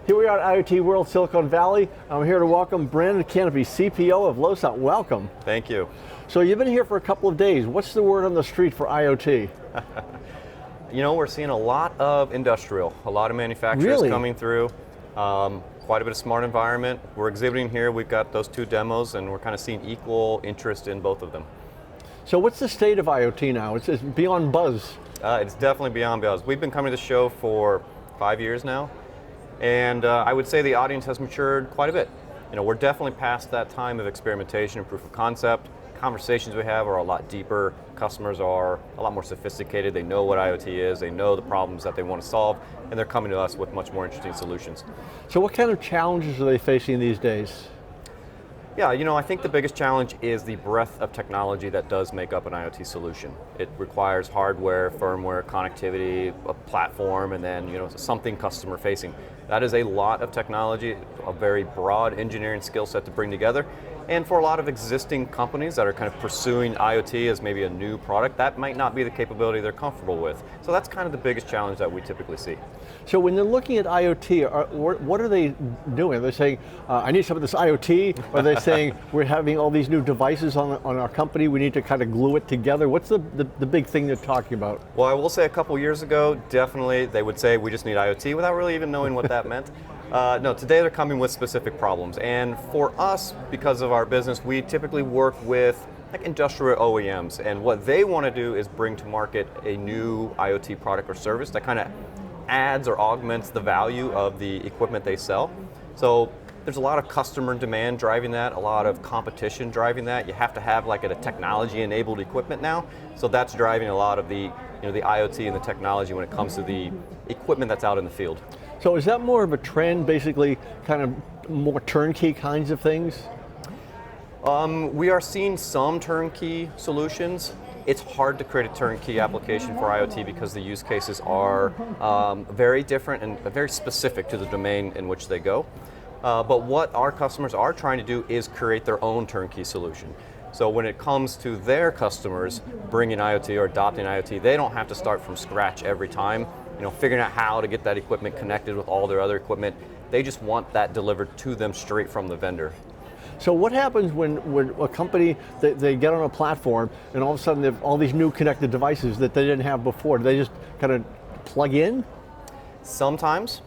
Here we are at IoT World Silicon Valley. I'm here to welcome Brandon Cannaday, CPO of Losant. Welcome. Thank you. So you've been here for a couple of days. What's the word on the street for IoT? You know, we're seeing a lot of industrial, a lot of manufacturers coming through, quite a bit of smart environment. We're exhibiting here, we've got those two demos, and we're kind of seeing equal interest in both of them. So what's the state of IoT now? It's beyond buzz. It's definitely beyond buzz. We've been coming to the show for 5 years now, and I would say the audience has matured quite a bit. You know, we're definitely past that time of experimentation and proof of concept. Conversations we have are a lot deeper. Customers are a lot more sophisticated. They know what IoT is, they know the problems that they want to solve, and they're coming to us with much more interesting solutions. So what kind of challenges are they facing these days? Yeah, you know, I think the biggest challenge is the breadth of technology that does make up an IoT solution. It requires hardware, firmware, connectivity, a platform, and then, you know, something customer facing. That is a lot of technology, a very broad engineering skill set to bring together. And for a lot of existing companies that are kind of pursuing IoT as maybe a new product, that might not be the capability they're comfortable with. So that's kind of the biggest challenge that we typically see. So when they're looking at IoT, what are they doing? Are they saying, I need some of this IoT? Or are they saying, we're having all these new devices on our company, we need to kind of glue it together? What's the big thing they're talking about? Well, I will say a couple years ago, definitely they would say we just need IoT without really even knowing what that meant. No, today they're coming with specific problems. And for us, because of our business, we typically work with like industrial OEMs. And what they want to do is bring to market a new IoT product or service that kind of adds or augments the value of the equipment they sell. So there's a lot of customer demand driving that, a lot of competition driving that. You have to have like a technology-enabled equipment now. So that's driving a lot of the, the IoT and the technology when it comes to the equipment that's out in the field. So is that more of a trend, basically kind of more turnkey kinds of things? We are seeing some turnkey solutions. It's hard to create a turnkey application for IoT because the use cases are very different and very specific to the domain in which they go. But what our customers are trying to do is create their own turnkey solution. So when it comes to their customers bringing IoT or adopting IoT, they don't have to start from scratch every time, figuring out how to get that equipment connected with all their other equipment. They just want that delivered to them straight from the vendor. So what happens when a company, they get on a platform and all of a sudden they have all these new connected devices that they didn't have before? Do they just kind of plug in? Sometimes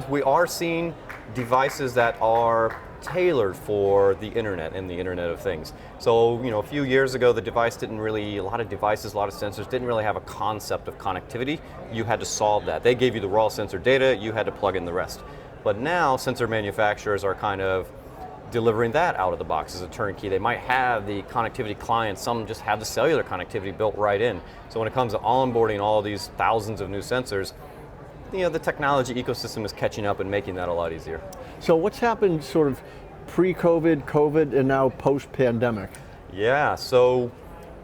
we are seeing devices that are tailored for the internet and the Internet of Things. So, a few years ago, a lot of devices, a lot of sensors didn't really have a concept of connectivity. You had to solve that. They gave you the raw sensor data, you had to plug in the rest. But now, sensor manufacturers are kind of delivering that out of the box as a turnkey. They might have the connectivity client, some just have the cellular connectivity built right in. So when it comes to onboarding all these thousands of new sensors, the technology ecosystem is catching up and making that a lot easier. So what's happened sort of pre-COVID, COVID, and now post-pandemic? Yeah, so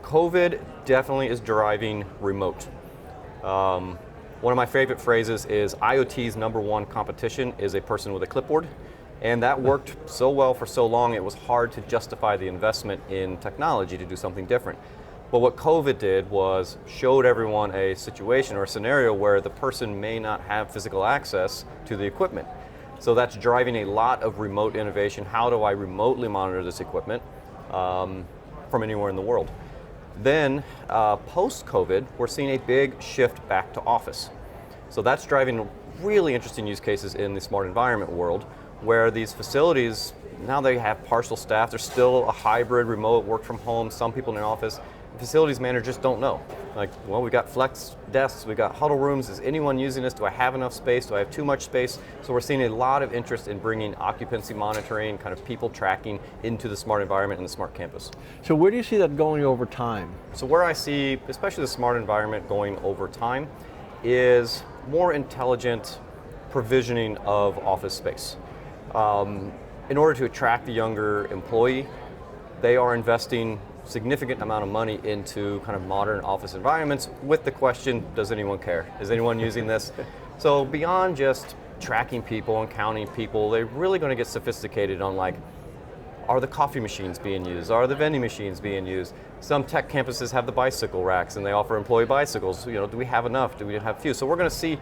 COVID definitely is driving remote. One of my favorite phrases is IoT's #1 competition is a person with a clipboard. And that worked so well for so long, it was hard to justify the investment in technology to do something different. But what COVID did was showed everyone a situation or a scenario where the person may not have physical access to the equipment. So that's driving a lot of remote innovation. How do I remotely monitor this equipment from anywhere in the world? Then post-COVID, we're seeing a big shift back to office. So that's driving really interesting use cases in the smart environment world, where these facilities, now they have partial staff, there's still a hybrid remote work from home, some people in the office. Facilities managers don't know. Like, well, we got flex desks, we got huddle rooms, is anyone using this? Do I have enough space? Do I have too much space? So we're seeing a lot of interest in bringing occupancy monitoring, kind of people tracking into the smart environment and the smart campus. So where do you see that going over time? So where I see, especially the smart environment going over time, is more intelligent provisioning of office space. In order to attract the younger employee, they are investing significant amount of money into kind of modern office environments with the question, does anyone care? Is anyone using this? So beyond just tracking people and counting people, they're really going to get sophisticated on like, are the coffee machines being used? Are the vending machines being used? Some tech campuses have the bicycle racks and they offer employee bicycles. Do we have enough? Do we have few? So we're going to see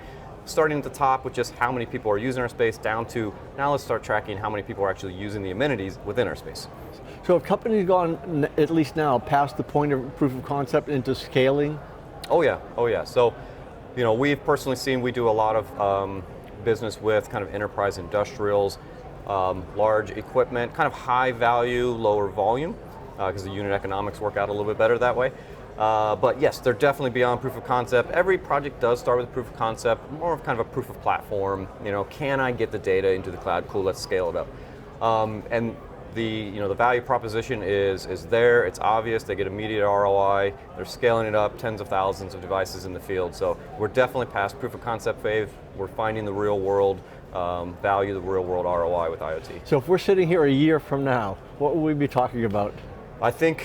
starting at the top with just how many people are using our space down to now let's start tracking how many people are actually using the amenities within our space. So have companies gone, at least now, past the point of proof of concept into scaling? Oh yeah. So, we've personally seen, we do a lot of business with kind of enterprise industrials, large equipment, kind of high value, lower volume, because the unit economics work out a little bit better that way. But yes, they're definitely beyond proof of concept. Every project does start with a proof of concept, more of kind of a proof of platform. Can I get the data into the cloud? Cool, let's scale it up. And the value proposition is there, it's obvious, they get immediate ROI, they're scaling it up, tens of thousands of devices in the field. So we're definitely past proof of concept phase. We're finding the real world value, the real world ROI with IoT. So if we're sitting here a year from now, what will we be talking about? I think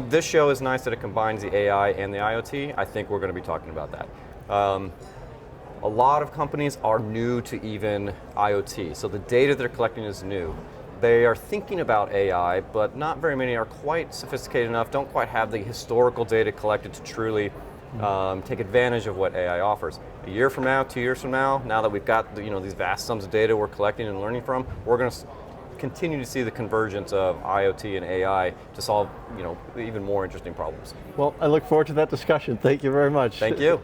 this show is nice that it combines the AI and the IoT. I think we're going to be talking about that. A lot of companies are new to even IoT, so the data they're collecting is new. They are thinking about AI, but not very many are quite sophisticated enough, don't quite have the historical data collected to truly take advantage of what AI offers. A year from now, 2 years from now that we've got these vast sums of data we're collecting and learning from, we're going to continue to see the convergence of IoT and AI to solve even more interesting problems. Well, I look forward to that discussion. Thank you very much. Thank you.